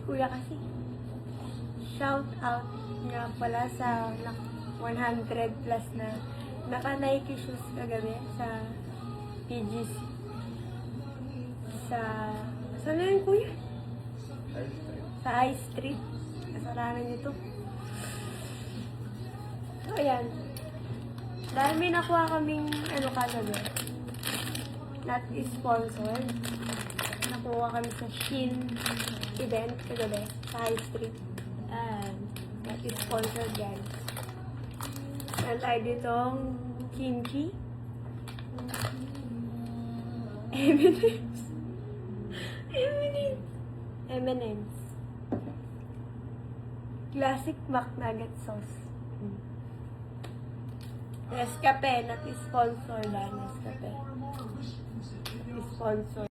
kuya kasi. Shout out nga pala sa 100 plus na naka-Nike shoes kagabi sa PGC. Saan na yun, kuya? Sa High Street. Kasalanan nito. So, ayan. Dahil may nakuha kaming kagabi. Not sponsored. Nakuha kami sa Shein event kagabi sa High Street. And not sponsored, guys. And tayo ditong kimchi. M&M's. M&M's. Classic McNugget sauce. Nescafe, not sponsor lang. Nescafe. Sponsor.